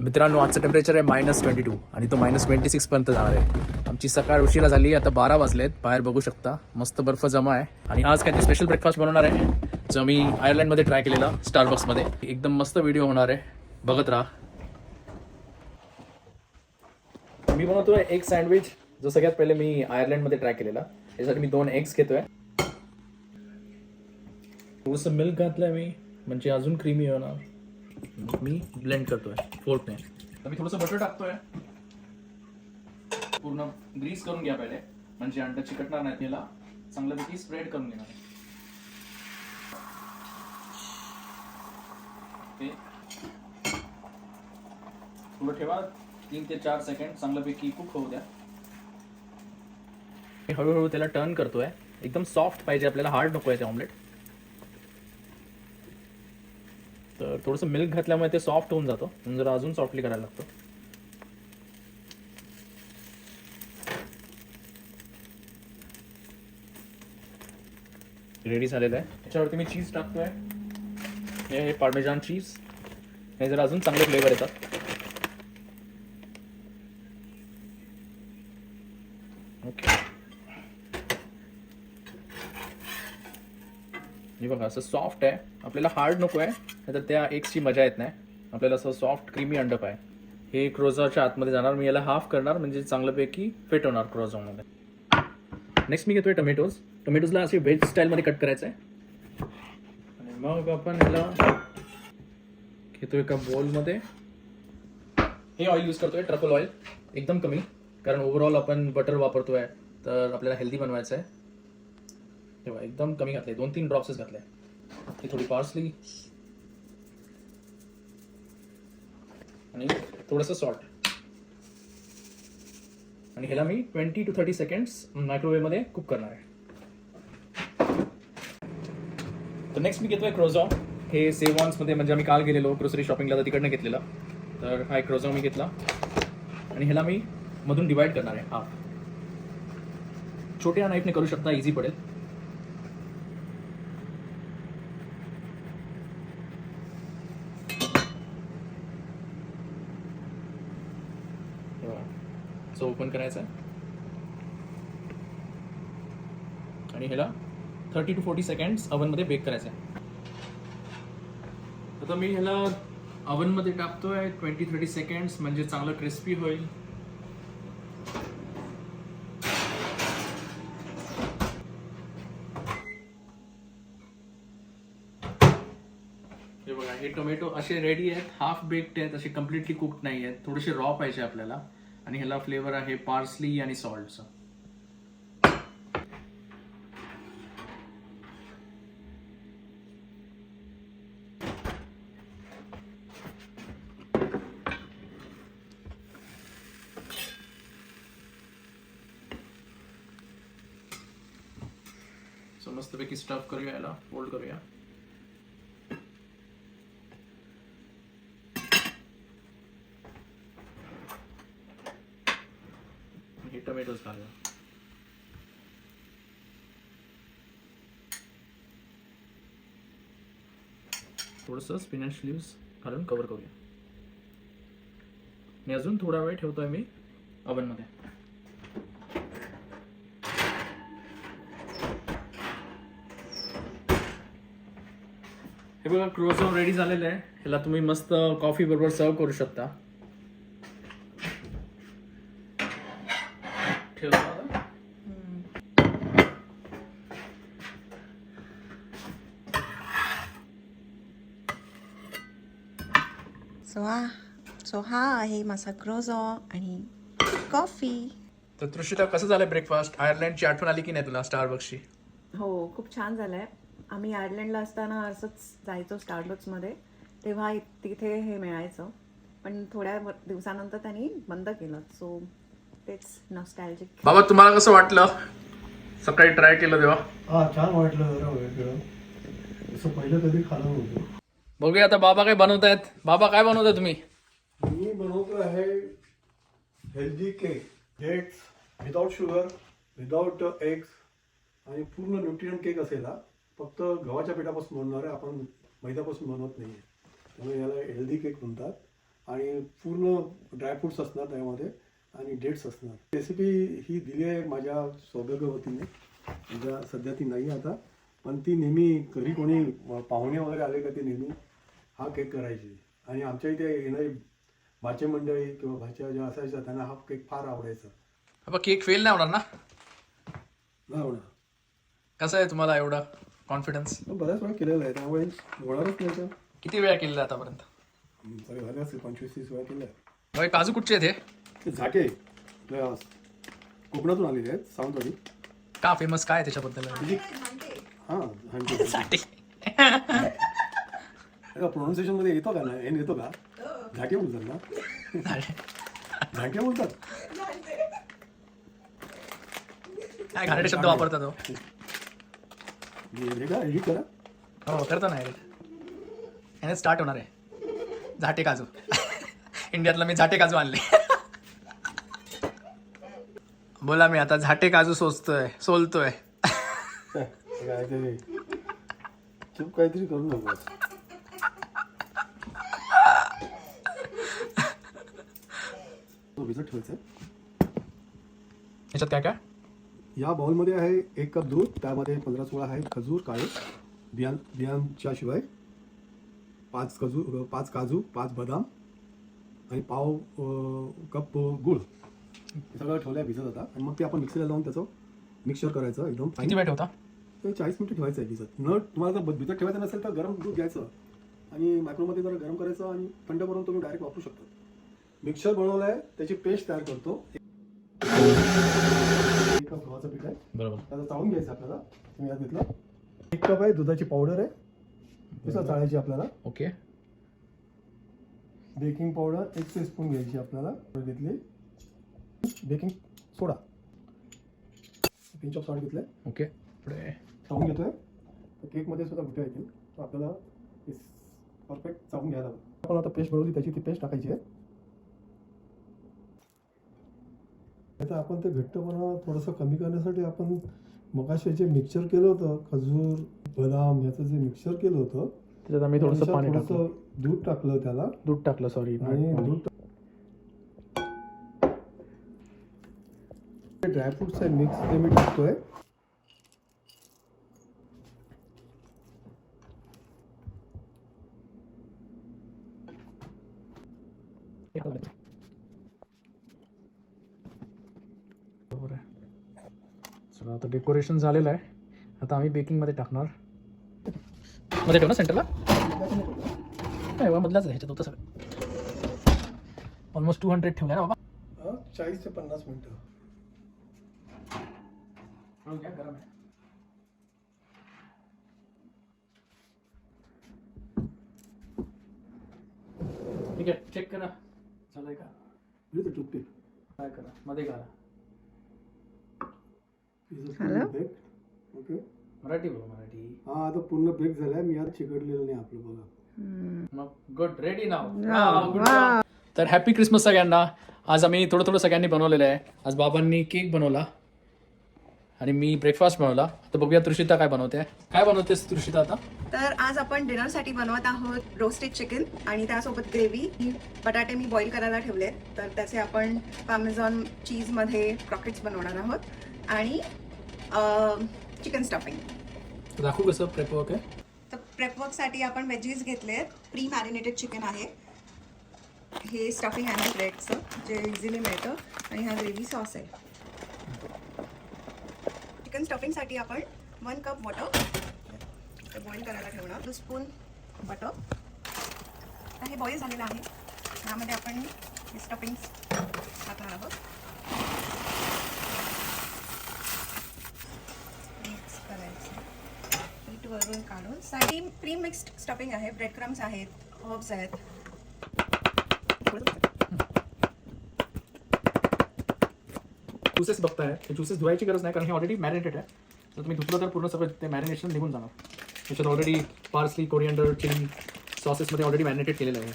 मित्रांनो, आजचं टेम्परेचर आहे -22 आणि तो -26 पर्यंत जाणार आहे. आमची सकाळ उशिरा झाली, आता 12 वाजलेत. बाहेर बघू शकता मस्त बर्फ जमा आहे. आणि आज काहीतरी स्पेशल ब्रेकफास्ट बनवणार आहे, जो मी आयर्लंडमध्ये ट्राय केलेला स्टारबक्समध्ये. एकदम मस्त व्हिडिओ होणार आहे, बघत राहा. मी बनवतोय एग सँडविच, जो सगळ्यात पहिले मी आयर्लंडमध्ये ट्राय केलेला. यासाठी मी 2 एग्स घेतोय, थोडंसं मिल्क घातलंय मी, म्हणजे अजून क्रीमी होणार. मी ब्लेंड करतोय फोर्कने. तर मी थोडंसं बटर टाकतोय. पूर्ण ग्रीस करून घ्या पहिले, म्हणजे अंड चिकटणार नाहीत. याला चांगल्यापैकी स्प्रेड करून घेणार. ते थोडं ठेवा, 3 ते 4 सेकंड चांगल्यापैकी कुक होऊ द्या. मी हळूहळू त्याला टर्न करतोय. एकदम सॉफ्ट पाहिजे आपल्याला, हार्ड नको आहे ते ऑमलेट. तर थोडंसं मिल्क घातल्यामुळे ते सॉफ्ट होऊन जातो, म्हणून जरा अजून सॉफ्टली करायला लागतो. रेडी झालेलं आहे. त्याच्यावरती मी चीज टाकतोय. हे पार्मेजान चीज, हे जरा अजून चांगले फ्लेवर येतात. ओके, हे बघा असं सॉफ्ट आहे. आपल्याला हार्ड नको आहे, नाहीतर त्या एग्सची मजा येत नाही. आपल्याला असं सॉफ्ट क्रीमी अंड पाय. हे क्रोझाच्या आतमध्ये जाणार. मी याला हाफ करणार, म्हणजे चांगल्यापैकी फिट होणार क्रोझामध्ये. नेक्स्ट मी घेतोय टोमॅटोजला असे व्हेज स्टाईलमध्ये कट करायचं आहे. आणि मग आपण याला घेतोय एका बोलमध्ये. हे ऑइल यूज करतोय, ट्रफल ऑइल, एकदम कमी, कारण ओव्हरऑल आपण बटर वापरतोय, तर आपल्याला हेल्दी बनवायचं आहे. तेव्हा एकदम कमी घातले, 2-3 ड्रॉप्सच घातले. ही थोडी पार्सली आणि थोडंसं सॉल्ट. आणि ह्याला मी 20 to 30 सेकंड्स मायक्रोवेव्हमध्ये कुक करणार आहे. तर नेक्स्ट मी घेतोय क्रोझॉ. हे सेवॉन्समध्ये, म्हणजे आम्ही काल गेलेलो ग्रोसरी शॉपिंगला, तर तिकडनं घेतलेला. तर हा एक क्रोझॉ मी घेतला आणि ह्याला मी मधून डिवाइड करणार आहे हाफ. छोट्या नाईफने करू शकता, इझी पडेल. ओपन करायचं आहे आणि ह्याला 30 to 40 सेकंड्स अवनमध्ये बेक करायचं आहे. आता मी ह्याला अवनमध्ये टाकतोय 20-30 सेकंड्स, म्हणजे चांगलं क्रिस्पी होईल. हे बघा, हे टोमॅटो असे रेडी आहेत, हाफ बेक्ड आहेत, असे कम्प्लिटली कुक्ड नाही आहेत. थोडेसे रॉ पाहिजे आपल्याला. आणि ह्याला फ्लेवर आहे पार्सली आणि सॉल्टचा. सो मस्तपैकी स्टफ करूया, याला फोल्ड करूया. हे टोमॅटोज घालूया. थोडंसं स्पिनच लीव्स घालून कव्हर करूया. मी अजून थोडा वेळ ठेवतोय मी ओव्हनमध्ये. हे बघा, क्रोझॉ रेडी झालेलं आहे. ह्याला तुम्ही मस्त कॉफी बरोबर सर्व करू शकता. सो हा आहे माझा क्रोझॉ आणि कॉफी. तर तृषिता, कसं झालंय ब्रेकफास्ट? आयर्लंडची आठवण आली की नाही तुला स्टारबक्सची? हो, खूप छान झालंय. आम्ही आयर्लंडला असताना असंच जायचो स्टारबक्समध्ये, तेव्हा तिथे हे मिळायचं. पण थोड्या दिवसानंतर त्यांनी बंद केलं. सो तेच नॉस्टॅल्जिक. बाबा, तुम्हाला कसं वाटलं सकाळी ट्राय केलं तेव्हा? हा, छान वाटलं. जरा वेगळं, असं पहिलं कधी खाल्लं नव्हतं. बघूया आता बाबा काय बनवतायत. बाबा, काय बनवताय तुम्ही? मी बनवतो आहे healthy cake. Dates without sugar, without eggs आणि पूर्ण न्यूट्रिशन केक असेल. हा फक्त गव्हाच्या पिठापासून बनणार आहे, आपण मैद्यापासून बनवत नाही आहे. त्यामुळे याला हेल्दी केक म्हणतात. आणि पूर्ण ड्रायफ्रुट्स असणार त्यामध्ये आणि डेट्स असणार. रेसिपी ही दिली आहे माझ्या सौभाग्यवतीने, म्हणजे सध्या ती नाही आता, पण ती नेहमी घरी कोणी पाहुणे वगैरे आले का ती नेहमी हा केक करायची. आणि आमच्या इथे येणारी भाचे मंडळी किंवा भाच्या ज्या असायच्या त्यांना हा केक फार आवडायचा. बाबा केक फेल नाही होणार ना? नाही होणार. कसं आहे तुम्हाला एवढा कॉन्फिडन्स? बऱ्याच वेळा केलेला आहे त्यामुळे होणारच नाही तर. किती वेळा केलेला आहे आतापर्यंत? सगळे झाले असेल 25-30 वेळा केलं आहे. बाई काजू कुठचे आहेत हे? ते झाके आपल्या कोकणातून आलेले आहेत, सावंतवाडी. का फेमस काय आहे त्याच्याबद्दल? हां साठी प्रोनाऊन्सिएशन मध्ये येतो का ना, एन येतो का? झाके बोलतात ना, झाके बोलतात. काय घाणेरडे शब्द वापरतात हो? हे का एडिट करा. हो करतो ना याने स्टार्ट होणार आहे झाटे काजू. इंडियातला मी झाटे काजू आणले. बोला मी आता झाटे काजू सोलतोय. काहीतरी चूप काहीतरी करू नको. तो भिजत ठेवायचा. याच्यात काय काय? या बाउलमध्ये आहे 1 कप दूध, त्यामध्ये 15-16 आहे खजूर काळे बियांच्या शिवाय, 5 काजू 5 बदाम आणि पाव कप गुळ. हे सगळं ठेवलं भिजत आता. आणि मग ते आपण मिक्सरला लावून त्याचं मिक्सर करायचं एकदम. किती वेळ ठेवता? ते 40 मिनिटं ठेवायचं आहे भिजत. तुम्हाला जर भिजत ठेवायचं नसेल तर गरम दूध घ्यायचं आणि मायक्रोमध्ये जरा गरम करायचं आणि थंड करून तुम्ही डायरेक्ट वापरू शकता. मिक्सर बनवलं आहे, त्याची पेस्ट तयार करतो. 1 कप गव्हाचं पीठ आहे, बरोबर. त्याचं चाळून घ्यायचं आपल्याला. तुम्ही यात घेतलं 1 कप आहे दुधाची पावडर आहे, तसं चाळायची आपल्याला. ओके. बेकिंग पावडर 1 टीस्पून घ्यायची आपल्याला घेतली. Baking soda pinch of salt घेतलं. ओके. पुढे चाळून घेतोय. तर केकमध्ये सुद्धा गुठे येतील, तर आपल्याला परफेक्ट चाळून घ्यायला हवं. आपण आता पेस्ट बनवली त्याची ती पेस्ट टाकायची आहे. आता आपण ते घट्टपणा थोडंसं कमी करण्यासाठी आपण मगाशी जे मिक्सचर केलं होतं, खजूर बदाम याचं जे मिक्सचर केलं होतं, त्याच्यात आम्ही थोडंसं पाणी टाकलं, थोडंसं दूध टाकलं त्याला. दूध टाकलं सॉरी. आणि दूध ड्रायफ्रुट्स आहे मिक्स ते मी टाकतोय. बरोबर आहे. चला आता डेकोरेशन झालेलं आहे. आता आम्ही बेकिंगमध्ये टाकणार. मध्ये ठेव ना सेंटरला. नाही मधलाच आहे, ह्याच्यात होतं सगळं. ऑलमोस्ट 200 ठेवलं ना बाबा. 40 ते 50 मिनिटं. गरम आहे. ठीक आहे, चेक करा झालंय का. टूथपिक काय करा मध्ये करा. ओके. मराठी बोल मराठी. हा आता पूर्ण बेक झालाय. मी आज चिकटलेलं नाही आपलं बघा. मग गुड रेडी नाव. तर हॅपी क्रिसमस सगळ्यांना. आज आम्ही थोडं सगळ्यांनी बनवलेलं आहे. आज बाबांनी केक बनवला आणि मी ब्रेकफास्ट बनवला. तर बघूया तृषिता काय बनवते. काय बनवतेस तृषिता आता? तर आज आपण डिनरसाठी बनवत आहोत रोस्टेड चिकन आणि त्यासोबत ग्रेव्ही. बटाटे मी बॉईल करायला ठेवले, तर त्याचे आपण पार्मेझॉन चीजमध्ये क्रॉकेट्स बनवणार आहोत आणि चिकन स्टफिंग. दाखवू कसं प्रेप वर्क आहे. तर प्रेपवर्कसाठी आपण वेजीज घेतले. प्री मॅरिनेटेड चिकन आहे. हे स्टफिंग आहे ब्रेडचं जे इझिली मिळतं आणि हा ग्रेव्ही सॉस आहे. चिकन स्टफिंगसाठी आपण 1 कप वॉटर बॉईल करायला ठेवणार. 2 स्पून बटर. तर हे बॉईल झालेलं आहे. यामध्ये आपण हे स्टफिंग टाकणार आहोत. मिक्स करायचं. पीठ वरून काढून साठी प्री मिक्स्ड स्टफिंग आहे. ब्रेड क्रम्स आहेत, हर्ब्स आहेत. ज्युसेस बघताय, हे ज्युसेस धुवायची गरज नाही कारण हे ऑलरेडी मॅरिनेटेड आहे. तर तुम्ही धुतलं तर पूर्ण सगळं ते मॅरिनेशन निघून जाणार. त्याच्यात ऑलरेडी पार्सली, कोरिअंडर, चिली सॉसेसमध्ये ऑलरेडी मॅरिनेटेड केलेलं आहे.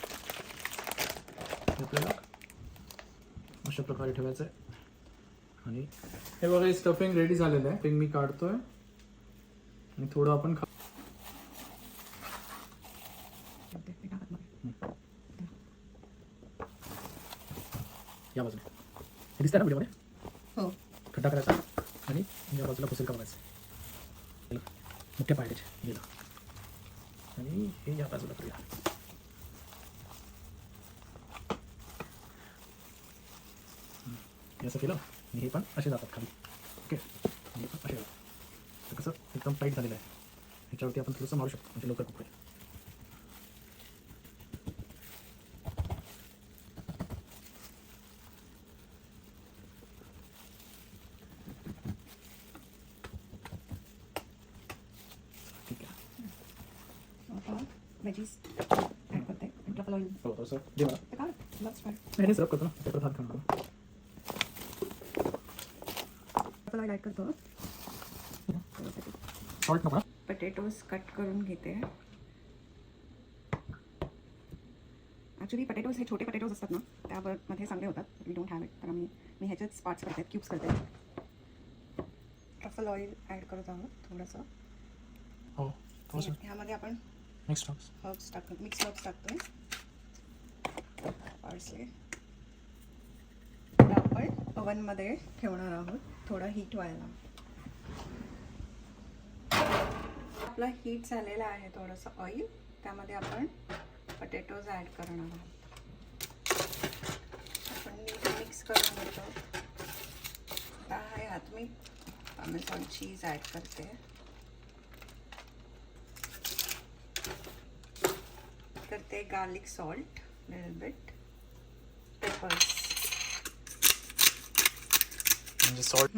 आपल्याला अशा प्रकारे ठेवायचं आहे. आणि हे बघा स्टफिंग रेडी झालेलं आहे. मी काढतोय आणि थोडं आपण या बाजूने हे दिसतंय ना व्हिडिओमध्ये हो खड्डा करायचा आणि या बाजूला पुसेल का बघायचं मोठ्या पायऱ्याचे गेला आणि हे या बाजूला करूया हे असं केलं आणि हे पण असे जातात खाली ओके हे पण असे जातात तर कसं एकदम टाईट झालेलं आहे ह्याच्यावरती आपण थोडंसं मारू शकतो म्हणजे लवकर कुठे ठीक आहे आता वेजीस ॲड करते ट्रफल ऑइल हो थोडंसं दे मला तर काय लक्ष नाही सरप करतो ना त्याच्यात हात घालून ट्रफल ऑइल ॲड करतो सॉल्ट नको ना पटेटोज कट करून घेते ॲक्च्युली पटेटोज हे छोटे पटेटोज असतात ना त्यामध्ये चांगले होतात वी डोंट हॅव इट तर मी ह्याच्याच पार्ट्स करते क्यूब्स करते ट्रफल ऑइल ॲड करत आहोत थोडंसं हो थोडंसं ह्यामध्ये आपण नेक्स्ट टाइम्स हर्ब्स टाकतो मिक्स हर्ब्स टाकतोय पार्सले आपण ओव्हनमध्ये ठेवणार आहोत थोडं हीट व्हायला आपला हीट झालेला आहे थोडंसं ऑइल त्यामध्ये आपण पटेटोज ॲड करणार आहोत आपण नीट मिक्स करून घेतो आता ह्यात मी अमेझॉन चीज ॲड करते करते garlic salt little bit papers म्हणजे सॉल्ट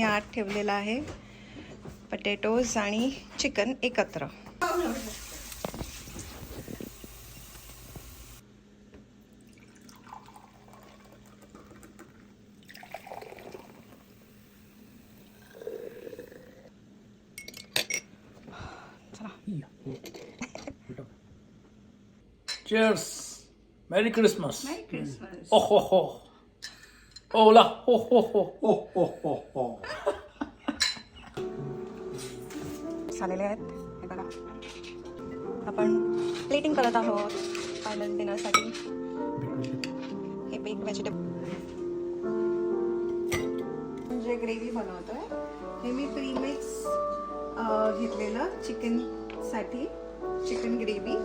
आत ठेवलेला आहे पटेटोज आणि चिकन एकत्र Cheers! Merry Christmas! Merry Christmas. Oh ho ho! Ola! Ho ho ho! ओ हो हो हो झालेले आहेत हे बघा आपण प्लेटिंग करत आहोत फायनल डिनरसाठी हे बेक व्हेजिटेबल जे ग्रेव्ही बनवतोय हे मी प्रीमिक्स घेतलेलं चिकनसाठी चिकन ग्रेव्ही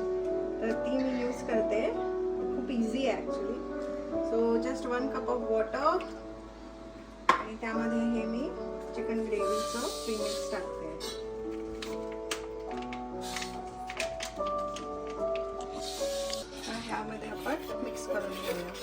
तर ती मी यूज करते खूप इझी आहे actually so just 1 cup of water आणि त्यामध्ये हे मी चिकन ग्रेव्हीचं प्रीमिक्स टाकते ह्यामध्ये आपण मिक्स करून घेऊया